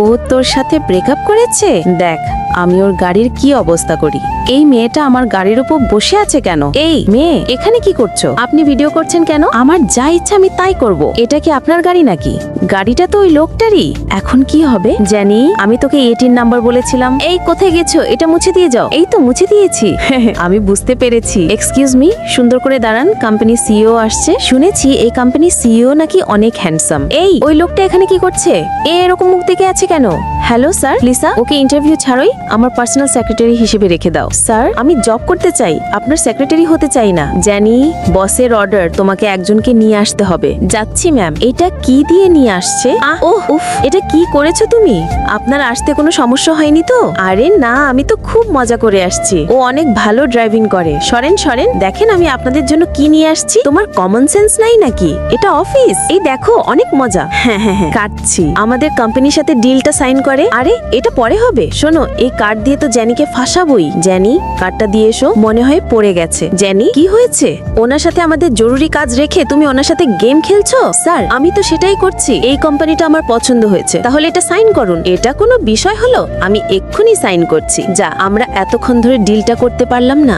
ও তোর সাথে ব্রেকআপ করেছে? দেখ আমি ওর গাড়ির কি অবস্থা করি। এই মেয়েটা আমার গাড়ির উপর বসে আছে কেন? এই মেয়ে, এখানে কি করছো? আপনি ভিডিও করছেন কেন? আমার যা ইচ্ছা আমি তাই করব। এটা কি আপনার গাড়ি নাকি? গাড়িটা তো ওই লোকটারই। এখন কি হবে? জানি, আমি তোকে 18 নাম্বার বলেছিলাম। এই কোথায় গেছো? এটা মুছে দিয়ে যাও। এই তো মুছে দিয়েছি। আমি বুঝতে পেরেছি। এক্সকিউজ মি, সুন্দর করে দাঁড়ান, কোম্পানি সিইও আসছে। শুনেছি এই কোম্পানি সিইও নাকি অনেক হ্যান্ডসাম। এই ওই লোকটা এখানে কি করছে? এরকম মুখ দেখে আছে কেন? হ্যালো স্যার, লিসা, ওকে ইন্টারভিউ ছাড়োই আমার পার্সোনাল সেক্রেটারি হিসেবে রেখে দাও। স্যার, আমি জব করতে চাই, আপনার সেক্রেটারি হতে চাই না। জানি, বসের অর্ডার, তোমাকে একজনকে নিয়ে আসতে হবে। যাচ্ছি ম্যাম। এটা কি দিয়ে নিয়ে আসছে? ওহ উফ, এটা কি করেছো তুমি? আপনার আসতে কোনো সমস্যা হয়নি তো? আরে না, আমি তো খুব মজা করে আসছি। ও অনেক ভালো ড্রাইভিং করে। সরেন সরেন, দেখেন আমি আপনাদের জন্য কি নিয়ে আসছি। তোমার কমন সেন্স নাই নাকি? এটা অফিস। এই দেখো, অনেক মজা। হ্যাঁ হ্যাঁ হ্যাঁ, কাটছি। আমাদের কোম্পানির সাথে ডিলটা সাইন করে। আরে এটা পরে হবে। শোনো, এই কার্ড দিয়ে তো জ্যানিকে ফাঁসাবই। জ্যানি, কার্ডটা দিয়ে এসো। মনে হয় পড়ে গেছে। জ্যানি, কি হয়েছে? ওনার সাথে আমাদের জরুরি কাজ রেখে তুমি ওনার সাথে গেম খেলছো? স্যার, আমি তো সেটাই করছি। এই কোম্পানিটা আমার পছন্দ হয়েছে, তাহলে এটা সাইন করুন। এটা কোনো বিষয় হলো? আমি এক্ষুনি সাইন করছি। যা, আমরা এতক্ষণ ধরে ডিলটা করতে পারলাম না।